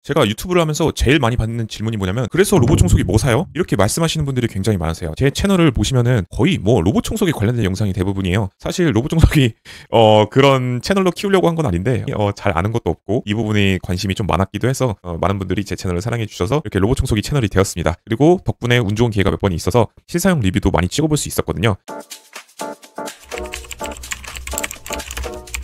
제가 유튜브를 하면서 제일 많이 받는 질문이 뭐냐면 그래서 로봇 청소기 뭐 사요? 이렇게 말씀하시는 분들이 굉장히 많으세요. 제 채널을 보시면은 거의 뭐 로봇 청소기 관련된 영상이 대부분이에요. 사실 로봇 청소기 그런 채널로 키우려고 한 건 아닌데 잘 아는 것도 없고 이 부분이 관심이 좀 많았기도 해서 많은 분들이 제 채널을 사랑해 주셔서 이렇게 로봇 청소기 채널이 되었습니다. 그리고 덕분에 운 좋은 기회가 몇 번 있어서 실사용 리뷰도 많이 찍어볼 수 있었거든요.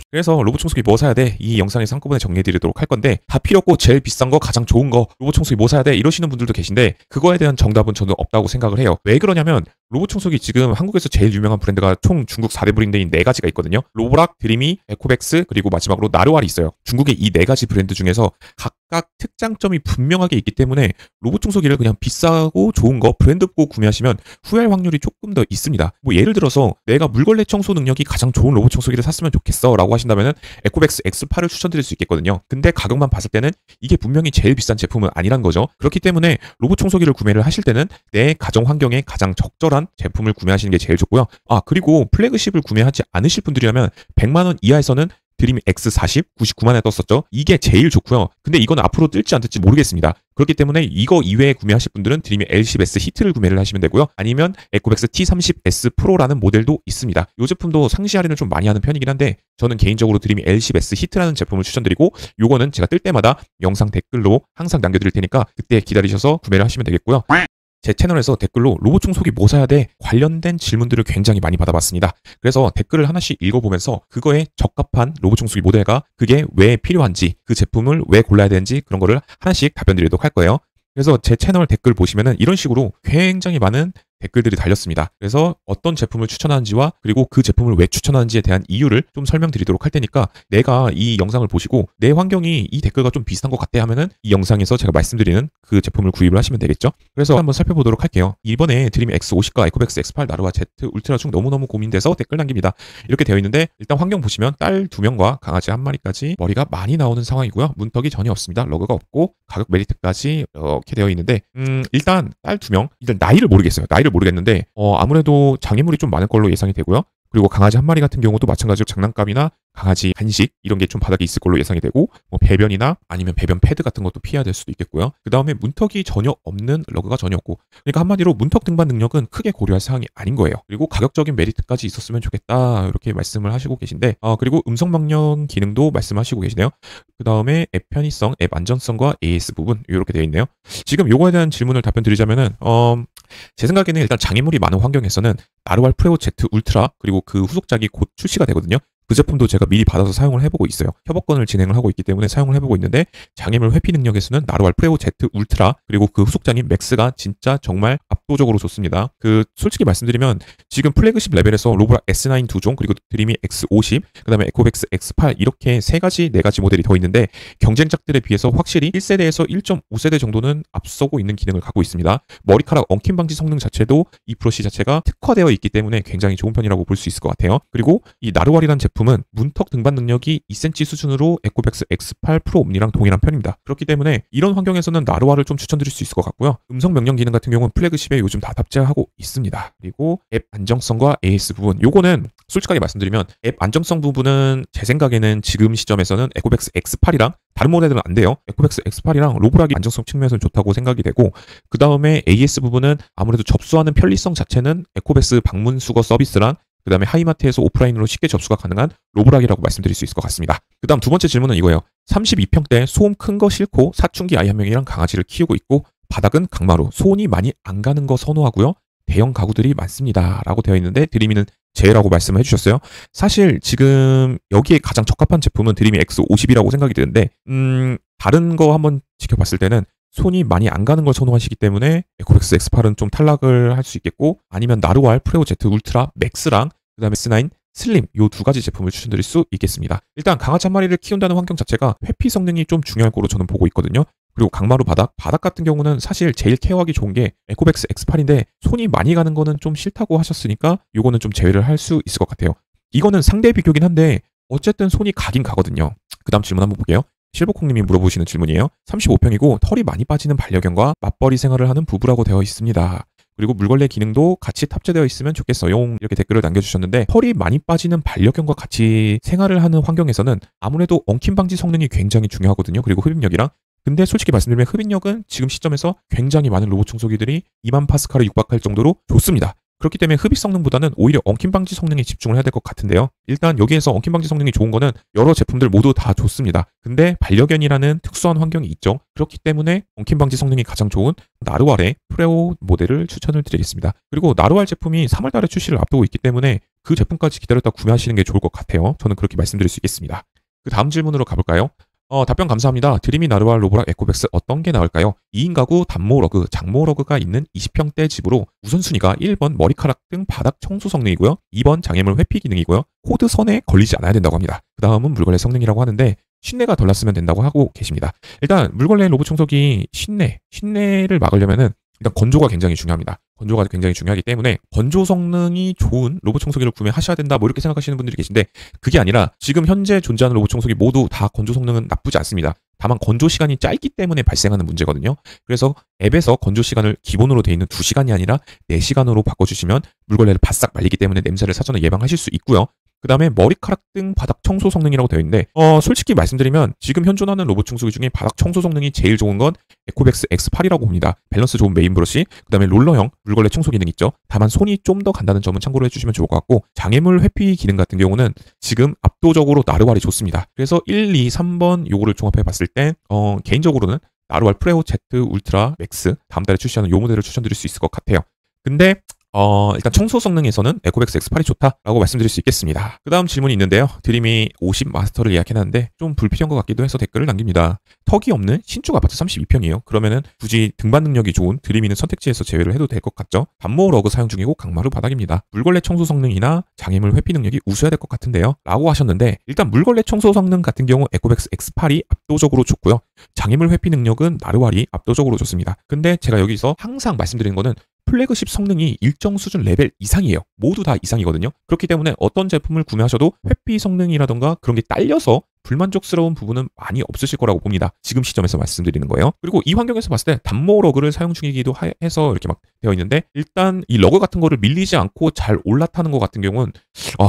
그래서 로봇 청소기 뭐 사야 돼? 이 영상에서 한꺼번에 정리해드리도록 할 건데 다 필요 없고 제일 비싼 거 가장 좋은 거 로봇 청소기 뭐 사야 돼? 이러시는 분들도 계신데 그거에 대한 정답은 저는 없다고 생각을 해요. 왜 그러냐면 로봇 청소기 지금 한국에서 제일 유명한 브랜드가 총 중국 4대 브랜드인 4가지가 있거든요. 로보락, 드림이, 에코백스 그리고 마지막으로 나르왈이 있어요. 중국의 이 4가지 브랜드 중에서 각각 특장점이 분명하게 있기 때문에 로봇 청소기를 그냥 비싸고 좋은 거 브랜드 보고 구매하시면 후회할 확률이 조금 더 있습니다. 뭐 예를 들어서 내가 물걸레 청소 능력이 가장 좋은 로봇 청소기를 샀으면 좋겠어 라고 하신다면은 에코백스 X8을 추천드릴 수 있겠거든요. 근데 가격만 봤을 때는 이게 분명히 제일 비싼 제품은 아니란 거죠. 그렇기 때문에 로봇 청소기를 구매를 하실 때는 내 가정 환경에 가장 적절한 제품을 구매하시는 게 제일 좋고요. 그리고 플래그십을 구매하지 않으실 분들이라면 100만 원 이하에서는 드림 X40 99만 원에 떴었죠. 이게 제일 좋고요. 근데 이건 앞으로 뜰지 안 뜰지 모르겠습니다. 그렇기 때문에 이거 이외에 구매하실 분들은 드림의 L10S 히트를 구매를 하시면 되고요. 아니면 에코백스 T30S 프로라는 모델도 있습니다. 이 제품도 상시 할인을 좀 많이 하는 편이긴 한데 저는 개인적으로 드림의 L10S 히트라는 제품을 추천드리고 요거는 제가 뜰 때마다 영상 댓글로 항상 남겨드릴 테니까 그때 기다리셔서 구매를 하시면 되겠고요. 제 채널에서 댓글로 로봇 청소기 뭐 사야 돼? 관련된 질문들을 굉장히 많이 받아봤습니다. 그래서 댓글을 하나씩 읽어보면서 그거에 적합한 로봇 청소기 모델과 그게 왜 필요한지 그 제품을 왜 골라야 되는지 그런 거를 하나씩 답변 드리도록 할 거예요. 그래서 제 채널 댓글 보시면은 이런 식으로 굉장히 많은 댓글들이 달렸습니다. 그래서 어떤 제품을 추천하는지와 그리고 그 제품을 왜 추천하는지에 대한 이유를 좀 설명드리도록 할 테니까 내가 이 영상을 보시고 내 환경이 이 댓글과 좀 비슷한 것 같아 하면은 이 영상에서 제가 말씀드리는 그 제품을 구입을 하시면 되겠죠. 그래서 한번 살펴보도록 할게요. 이번에 드림 X50과 에코백스 X8 나르와 Z 울트라 중 너무너무 고민돼서 댓글 남깁니다. 이렇게 되어 있는데 일단 환경 보시면 딸 2명과 강아지 1마리까지 머리가 많이 나오는 상황이고요. 문턱이 전혀 없습니다. 러그가 없고 가격 메리트까지 이렇게 되어 있는데 일단 딸 2명 일단 나이를 모르겠어요. 나이를 모르겠는데 아무래도 장애물이 좀 많을 걸로 예상이 되고요. 그리고 강아지 1마리 같은 경우도 마찬가지로 장난감이나 강아지 간식 이런 게 좀 바닥에 있을 걸로 예상이 되고 뭐 배변이나 아니면 배변 패드 같은 것도 피해야 될 수도 있겠고요. 그 다음에 문턱이 전혀 없는 러그가 전혀 없고 그러니까 한마디로 문턱 등반 능력은 크게 고려할 사항이 아닌 거예요. 그리고 가격적인 메리트까지 있었으면 좋겠다 이렇게 말씀을 하시고 계신데 그리고 음성 명령 기능도 말씀하시고 계시네요. 그 다음에 앱 편의성, 앱 안전성과 AS 부분 이렇게 되어 있네요. 지금 요거에 대한 질문을 답변 드리자면은 제 생각에는 일단 장애물이 많은 환경에서는 나르왈 프레오 Z 울트라 그리고 그 후속작이 곧 출시가 되거든요. 그 제품도 제가 미리 받아서 사용을 해보고 있어요. 협업권을 진행을 하고 있기 때문에 사용을 해보고 있는데 장애물 회피 능력에서는 나르왈 프레오 Z 울트라 그리고 그 후속작인 맥스가 진짜 정말 압도적으로 좋습니다. 솔직히 말씀드리면 지금 플래그십 레벨에서 로보락 S9 2종 그리고 드림이 X50 그 다음에 에코백스 X8 이렇게 3가지 4가지 모델이 더 있는데 경쟁작들에 비해서 확실히 1세대에서 1.5세대 정도는 앞서고 있는 기능을 갖고 있습니다. 머리카락 엉킴 방지 성능 자체도 이 브러쉬 자체가 특화되어 있기 때문에 굉장히 좋은 편이라고 볼 수 있을 것 같아요. 그리고 이 나르왈이라는 제품은 문턱 등반 능력이 2cm 수준으로 에코백스 X8 프로 옴니랑 동일한 편입니다. 그렇기 때문에 이런 환경에서는 나르왈을 좀 추천드릴 수 있을 것 같고요. 음성 명령 기능 같은 경우는 플래그십에 요즘 다 탑재하고 있습니다. 그리고 앱 안정성과 AS 부분 요거는 솔직하게 말씀드리면 앱 안정성 부분은 제 생각에는 지금 시점에서는 에코백스 X8이랑 다른 모델들은 안 돼요. 에코백스 X8이랑 로보락이 안정성 측면에서는 좋다고 생각이 되고 그 다음에 AS 부분은 아무래도 접수하는 편리성 자체는 에코백스 방문 수거 서비스랑 그 다음에 하이마트에서 오프라인으로 쉽게 접수가 가능한 로보락이라고 말씀드릴 수 있을 것 같습니다. 그 다음 두 번째 질문은 이거예요. 32평대 소음 큰 거 싫고 사춘기 아이 1명이랑 강아지를 키우고 있고 바닥은 강마루 소음이 많이 안 가는 거 선호하고요. 대형 가구들이 많습니다. 라고 되어 있는데 드림이는 제라고 말씀을 해주셨어요. 사실 지금 여기에 가장 적합한 제품은 드림이 X50이라고 생각이 드는데 다른 거 한번 지켜봤을 때는 손이 많이 안 가는 걸 선호하시기 때문에 에코백스 X8은 좀 탈락을 할 수 있겠고 아니면 나르왈 프레오 Z 울트라 맥스랑 그 다음에 S9 슬림 요 2가지 제품을 추천드릴 수 있겠습니다. 일단 강아지 1마리를 키운다는 환경 자체가 회피 성능이 좀 중요할 거로 저는 보고 있거든요. 그리고 강마루 바닥 같은 경우는 사실 제일 케어하기 좋은 게 에코백스 X8인데 손이 많이 가는 거는 좀 싫다고 하셨으니까 요거는 좀 제외를 할 수 있을 것 같아요. 이거는 상대 비교긴 한데 어쨌든 손이 가긴 가거든요. 그 다음 질문 한번 볼게요. 실버콩님이 물어보시는 질문이에요. 35평이고 털이 많이 빠지는 반려견과 맞벌이 생활을 하는 부부라고 되어 있습니다. 그리고 물걸레 기능도 같이 탑재되어 있으면 좋겠어요. 이렇게 댓글을 남겨주셨는데 털이 많이 빠지는 반려견과 같이 생활을 하는 환경에서는 아무래도 엉킴 방지 성능이 굉장히 중요하거든요. 그리고 흡입력이랑 근데 솔직히 말씀드리면 흡입력은 지금 시점에서 굉장히 많은 로봇 청소기들이 2만 파스칼에 육박할 정도로 좋습니다. 그렇기 때문에 흡입 성능보다는 오히려 엉킴 방지 성능에 집중을 해야 될 것 같은데요. 일단 여기에서 엉킴 방지 성능이 좋은 거는 여러 제품들 모두 다 좋습니다. 근데 반려견이라는 특수한 환경이 있죠. 그렇기 때문에 엉킴 방지 성능이 가장 좋은 나루알의 프레오 모델을 추천을 드리겠습니다. 그리고 나루알 제품이 3월 달에 출시를 앞두고 있기 때문에 그 제품까지 기다렸다 구매하시는 게 좋을 것 같아요. 저는 그렇게 말씀드릴 수 있겠습니다. 그 다음 질문으로 가볼까요? 답변 감사합니다. 드림이 나루알 로보락 에코백스 어떤 게 나을까요? 2인 가구 단모러그, 장모러그가 있는 20평대 집으로 우선순위가 1번 머리카락 등 바닥 청소 성능이고요. 2번 장애물 회피 기능이고요. 코드 선에 걸리지 않아야 된다고 합니다. 그 다음은 물걸레 성능이라고 하는데 신내가 덜 났으면 된다고 하고 계십니다. 일단 물걸레 로봇 청소기 신내를 막으려면은 일단 건조가 굉장히 중요합니다. 건조가 굉장히 중요하기 때문에 건조 성능이 좋은 로봇 청소기를 구매하셔야 된다 뭐 이렇게 생각하시는 분들이 계신데 그게 아니라 지금 현재 존재하는 로봇 청소기 모두 다 건조 성능은 나쁘지 않습니다. 다만 건조 시간이 짧기 때문에 발생하는 문제거든요. 그래서 앱에서 건조 시간을 기본으로 돼 있는 2시간이 아니라 4시간으로 바꿔주시면 물걸레를 바싹 말리기 때문에 냄새를 사전에 예방하실 수 있고요. 그 다음에 머리카락 등 바닥 청소 성능이라고 되어 있는데 솔직히 말씀드리면 지금 현존하는 로봇 청소기 중에 바닥 청소 성능이 제일 좋은 건 에코백스 X8이라고 봅니다. 밸런스 좋은 메인 브러쉬, 그 다음에 롤러형 물걸레 청소 기능 있죠. 다만 손이 좀 더 간다는 점은 참고로 해주시면 좋을 것 같고 장애물 회피 기능 같은 경우는 지금 압도적으로 나루알이 좋습니다. 그래서 1, 2, 3번 요거를 종합해 봤을 때 개인적으로는 나루알 프레오 Z 울트라 맥스 다음 달에 출시하는 요 모델을 추천드릴 수 있을 것 같아요. 근데 일단 청소 성능에서는 에코백스 X8이 좋다라고 말씀드릴 수 있겠습니다. 그 다음 질문이 있는데요. 드림이 50 마스터를 예약해놨는데 좀 불필요한 것 같기도 해서 댓글을 남깁니다. 턱이 없는 신축 아파트 32평이에요. 그러면은 굳이 등반 능력이 좋은 드림이는 선택지에서 제외를 해도 될 것 같죠? 단모 러그 사용 중이고 강마루 바닥입니다. 물걸레 청소 성능이나 장애물 회피 능력이 우수해야 될 것 같은데요. 라고 하셨는데 일단 물걸레 청소 성능 같은 경우 에코백스 X8이 압도적으로 좋고요. 장애물 회피 능력은 나루알이 압도적으로 좋습니다. 근데 제가 여기서 항상 말씀드리는 거는 플래그십 성능이 일정 수준 레벨 이상이에요. 모두 다 이상이거든요. 그렇기 때문에 어떤 제품을 구매하셔도 회피 성능이라던가 그런 게 딸려서 불만족스러운 부분은 많이 없으실 거라고 봅니다. 지금 시점에서 말씀드리는 거예요. 그리고 이 환경에서 봤을 때 단모 러그를 사용 중이기도 해서 이렇게 막 되어 있는데 일단 이 러그 같은 거를 밀리지 않고 잘 올라타는 것 같은 경우는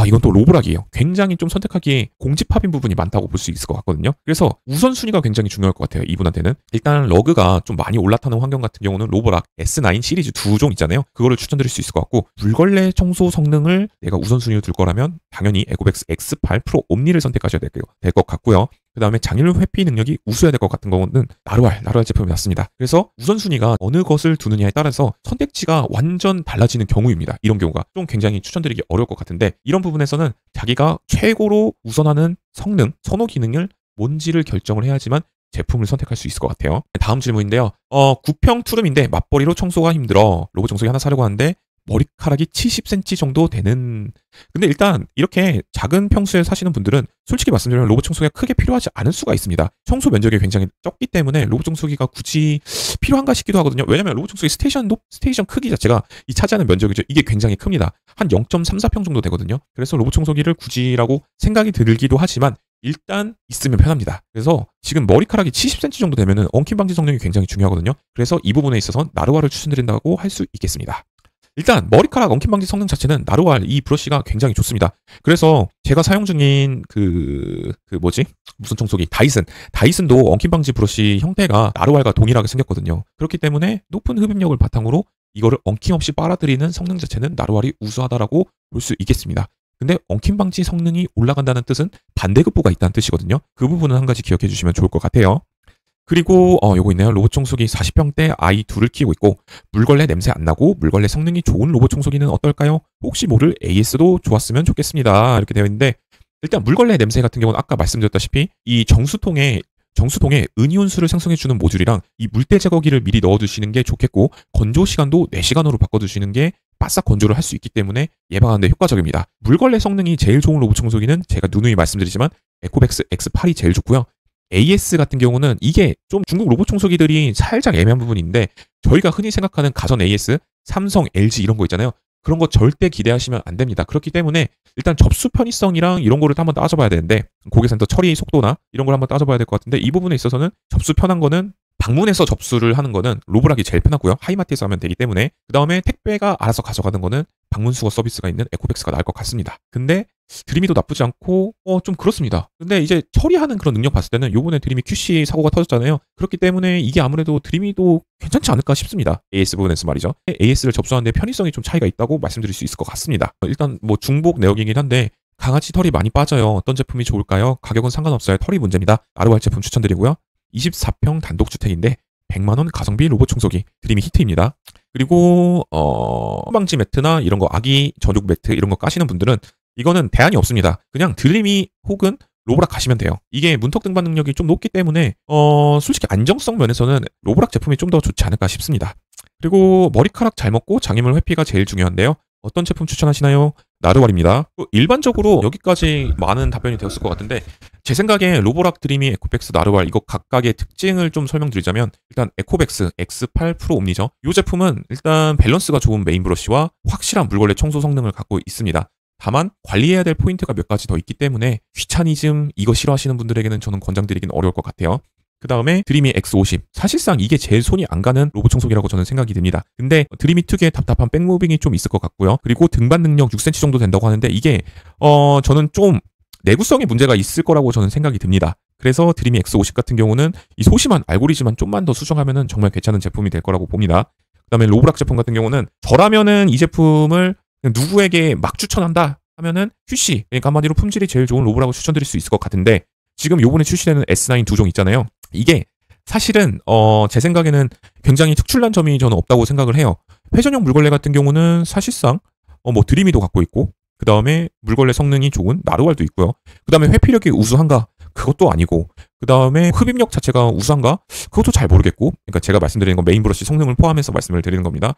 이건 또 로브락이에요. 굉장히 좀 선택하기에 공집합인 부분이 많다고 볼 수 있을 것 같거든요. 그래서 우선순위가 굉장히 중요할 것 같아요. 이분한테는. 일단 러그가 좀 많이 올라타는 환경 같은 경우는 로브락 S9 시리즈 2종 있잖아요. 그거를 추천드릴 수 있을 것 같고 물걸레 청소 성능을 내가 우선순위로 둘 거라면 당연히 에코백스 X8 프로 옴니를 선택하셔야 될 것 같고요. 그 다음에 장애물 회피 능력이 우수해야 될 것 같은 거는 나루알 제품이 맞습니다. 그래서 우선순위가 어느 것을 두느냐에 따라서 선택지가 완전 달라지는 경우입니다. 이런 경우가 좀 굉장히 추천드리기 어려울 것 같은데 이런 부분에서는 자기가 최고로 우선하는 성능, 선호 기능을 뭔지를 결정을 해야지만 제품을 선택할 수 있을 것 같아요. 다음 질문인데요. 9평 투룸인데 맞벌이로 청소가 힘들어. 로봇 청소기 하나 사려고 하는데 머리카락이 70cm 정도 되는. 근데 일단 이렇게 작은 평수에 사시는 분들은 솔직히 말씀드리면 로봇 청소기가 크게 필요하지 않을 수가 있습니다. 청소 면적이 굉장히 적기 때문에 로봇 청소기가 굳이 필요한가 싶기도 하거든요. 왜냐면 로봇 청소기 스테이션 크기 자체가 이 차지하는 면적이죠. 이게 굉장히 큽니다. 한 0.34평 정도 되거든요. 그래서 로봇 청소기를 굳이라고 생각이 들기도 하지만 일단 있으면 편합니다. 그래서 지금 머리카락이 70cm 정도 되면은 엉킴 방지 성능이 굉장히 중요하거든요. 그래서 이 부분에 있어서 나루알을 추천드린다고 할 수 있겠습니다. 일단 머리카락 엉킴 방지 성능 자체는 나루알 이 브러쉬가 굉장히 좋습니다. 그래서 제가 사용 중인 무슨 청소기 다이슨도 엉킴 방지 브러쉬 형태가 나루알과 동일하게 생겼거든요. 그렇기 때문에 높은 흡입력을 바탕으로 이거를 엉킴 없이 빨아들이는 성능 자체는 나루알이 우수하다라고 볼 수 있겠습니다. 근데 엉킴 방지 성능이 올라간다는 뜻은 반대급부가 있다는 뜻이거든요. 그 부분은 한 가지 기억해 주시면 좋을 것 같아요. 그리고 요거 있네요. 로봇 청소기 40평대 아이 둘을 키우고 있고 물걸레 냄새 안 나고 물걸레 성능이 좋은 로봇 청소기는 어떨까요? 혹시 모를 AS도 좋았으면 좋겠습니다. 이렇게 되어 있는데 일단 물걸레 냄새 같은 경우는 아까 말씀드렸다시피 이 정수통에 은이온수를 생성해주는 모듈이랑 이 물때 제거기를 미리 넣어두시는 게 좋겠고 건조 시간도 4시간으로 바꿔두시는 게 바싹 건조를 할 수 있기 때문에 예방하는 데 효과적입니다. 물걸레 성능이 제일 좋은 로봇 청소기는 제가 누누이 말씀드리지만 에코백스 X8이 제일 좋고요. AS 같은 경우는 이게 좀 중국 로봇 청소기들이 살짝 애매한 부분인데 저희가 흔히 생각하는 가전 AS, 삼성, LG 이런 거 있잖아요. 그런 거 절대 기대하시면 안 됩니다. 그렇기 때문에 일단 접수 편의성이랑 이런 거를 한번 따져봐야 되는데 고객센터 처리 속도나 이런 걸 한번 따져봐야 될 것 같은데 이 부분에 있어서는 접수 편한 거는 방문해서 접수를 하는 거는 로브락이 제일 편하고요. 하이마트에서 하면 되기 때문에 그 다음에 택배가 알아서 가져가는 거는 방문 수거 서비스가 있는 에코백스가 나을 것 같습니다. 근데 드림이도 나쁘지 않고 좀 그렇습니다. 근데 이제 처리하는 그런 능력 봤을 때는 요번에 드림이 QC 사고가 터졌잖아요. 그렇기 때문에 이게 아무래도 드림이도 괜찮지 않을까 싶습니다. AS 부분에서 말이죠. AS를 접수하는데 편의성이 좀 차이가 있다고 말씀드릴 수 있을 것 같습니다. 일단 뭐 중복 내역이긴 한데 강아지 털이 많이 빠져요. 어떤 제품이 좋을까요? 가격은 상관없어요. 털이 문제입니다. 나루알 제품 추천드리고요. 24평 단독주택인데 100만원 가성비 로봇 청소기 드림이 히트입니다. 그리고 방지 매트나 이런 거 아기 전용 매트 이런 거 까시는 분들은 이거는 대안이 없습니다. 그냥 드림이 혹은 로보락 가시면 돼요. 이게 문턱 등반 능력이 좀 높기 때문에 솔직히 안정성 면에서는 로보락 제품이 좀 더 좋지 않을까 싶습니다. 그리고 머리카락 잘 먹고 장애물 회피가 제일 중요한데요. 어떤 제품 추천하시나요? 나루알입니다. 일반적으로 여기까지 많은 답변이 되었을 것 같은데 제 생각에 로보락, 드림이, 에코백스, 나루알 이거 각각의 특징을 좀 설명드리자면 일단 에코백스 X8 프로 옴니죠. 이 제품은 일단 밸런스가 좋은 메인 브러쉬와 확실한 물걸레 청소 성능을 갖고 있습니다. 다만 관리해야 될 포인트가 몇 가지 더 있기 때문에 귀차니즘 이거 싫어하시는 분들에게는 저는 권장드리긴 어려울 것 같아요. 그 다음에 드림이 X50. 사실상 이게 제일 손이 안 가는 로봇 청소기라고 저는 생각이 듭니다. 근데 드림이 특유의 답답한 백무빙이 좀 있을 것 같고요. 그리고 등반 능력 6cm 정도 된다고 하는데 이게 저는 좀 내구성에 문제가 있을 거라고 저는 생각이 듭니다. 그래서 드림이 X50 같은 경우는 이 소심한 알고리즘만 좀만 더 수정하면은 정말 괜찮은 제품이 될 거라고 봅니다. 그 다음에 로보락 제품 같은 경우는 저라면은 이 제품을 누구에게 막 추천한다 하면은 QC, 그러니까 한마디로 품질이 제일 좋은 로보락을 추천드릴 수 있을 것 같은데 지금 요번에 출시되는 S9 두 종 있잖아요. 이게 사실은 제 생각에는 굉장히 특출난 점이 저는 없다고 생각을 해요. 회전형 물걸레 같은 경우는 사실상 뭐 드림이도 갖고 있고 그 다음에 물걸레 성능이 좋은 나루알도 있고요. 그 다음에 회피력이 우수한가? 그것도 아니고 그 다음에 흡입력 자체가 우수한가? 그것도 잘 모르겠고 그러니까 제가 말씀드리는 건 메인 브러쉬 성능을 포함해서 말씀을 드리는 겁니다.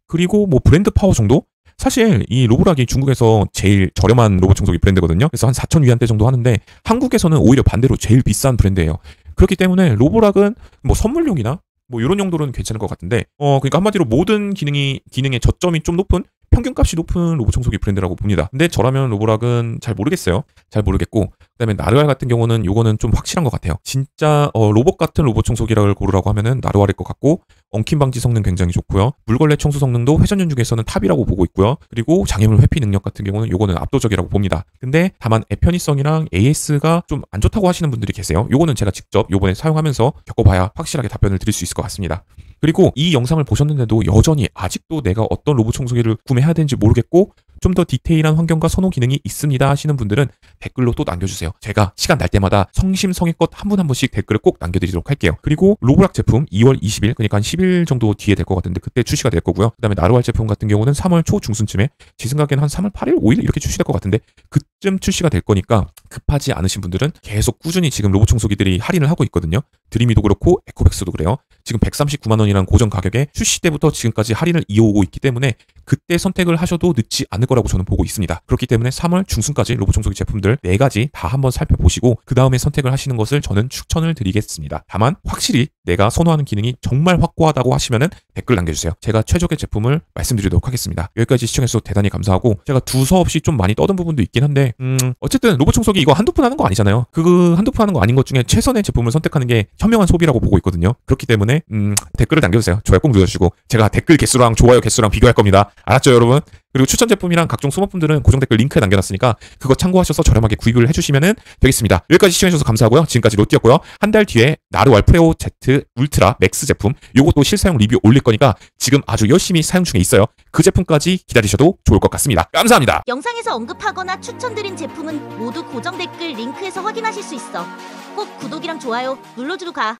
그리고 뭐 브랜드 파워 정도? 사실 이 로보락이 중국에서 제일 저렴한 로봇 청소기 브랜드거든요. 그래서 한 4천 위안대 정도 하는데 한국에서는 오히려 반대로 제일 비싼 브랜드예요. 그렇기 때문에 로보락은 뭐 선물용이나 뭐 이런 용도로는 괜찮을 것 같은데 그러니까 한마디로 모든 기능의 저점이 좀 높은 평균값이 높은 로봇 청소기 브랜드라고 봅니다. 근데 저라면 로보락은 잘 모르겠어요. 잘 모르겠고 그다음에 나루알 같은 경우는 요거는 좀 확실한 것 같아요. 진짜 로봇 같은 로봇 청소기를 고르라고 하면은 나루알일 것 같고 엉킴 방지 성능 굉장히 좋고요. 물걸레 청소 성능도 회전용 중에서는 탑이라고 보고 있고요. 그리고 장애물 회피 능력 같은 경우는 요거는 압도적이라고 봅니다. 근데 다만 편의성이랑 AS가 좀 안 좋다고 하시는 분들이 계세요. 요거는 제가 직접 요번에 사용하면서 겪어봐야 확실하게 답변을 드릴 수 있을 것 같습니다. 그리고 이 영상을 보셨는데도 여전히 아직도 내가 어떤 로봇 청소기를 구매해야 되는지 모르겠고 좀 더 디테일한 환경과 선호 기능이 있습니다 하시는 분들은 댓글로 또 남겨주세요. 제가 시간 날 때마다 성심성의껏 한 분 한 분씩 댓글을 꼭 남겨드리도록 할게요. 그리고 로보락 제품 2월 20일 그러니까 한 10일 정도 뒤에 될 것 같은데 그때 출시가 될 거고요. 그 다음에 나루알 제품 같은 경우는 3월 초 중순쯤에 제 생각에는 한 3월 8일 5일 이렇게 출시될 것 같은데 그쯤 출시가 될 거니까 급하지 않으신 분들은 계속 꾸준히 지금 로봇 청소기들이 할인을 하고 있거든요. 드림이도 그렇고 에코백스도 그래요. 지금 139만 원이라는 고정 가격에 출시 때부터 지금까지 할인을 이어오고 있기 때문에 그때 선택을 하셔도 늦지 않을 거라고 저는 보고 있습니다. 그렇기 때문에 3월 중순까지 로봇 청소기 제품들 4가지 다 한번 살펴보시고 그 다음에 선택을 하시는 것을 저는 추천을 드리겠습니다. 다만 확실히 내가 선호하는 기능이 정말 확고하다고 하시면은 댓글 남겨주세요. 제가 최적의 제품을 말씀드리도록 하겠습니다. 여기까지 시청해주셔서 대단히 감사하고 제가 두서없이 좀 많이 떠든 부분도 있긴 한데 어쨌든 로봇 청소기 이거 한두 푼 하는 거 아니잖아요. 그 한두 푼 하는 거 아닌 것 중에 최선의 제품을 선택하는 게 현명한 소비라고 보고 있거든요. 그렇기 때문에 댓글을 남겨주세요. 좋아요 꼭 눌러주시고 제가 댓글 개수랑 좋아요 개수랑 비교할 겁니다. 알았죠 여러분? 그리고 추천 제품이랑 각종 소모품들은 고정 댓글 링크에 남겨놨으니까 그거 참고하셔서 저렴하게 구입을 해주시면 되겠습니다. 여기까지 시청해주셔서 감사하고요. 지금까지 로띠였고요. 한 달 뒤에 나루알 프레오 Z 울트라 맥스 제품 요것도 실사용 리뷰 올릴 거니까 지금 아주 열심히 사용 중에 있어요. 그 제품까지 기다리셔도 좋을 것 같습니다. 감사합니다. 영상에서 언급하거나 추천드린 제품은 모두 고정 댓글 링크에서 확인하실 수 있어. 꼭 구독이랑 좋아요 눌러주고 가.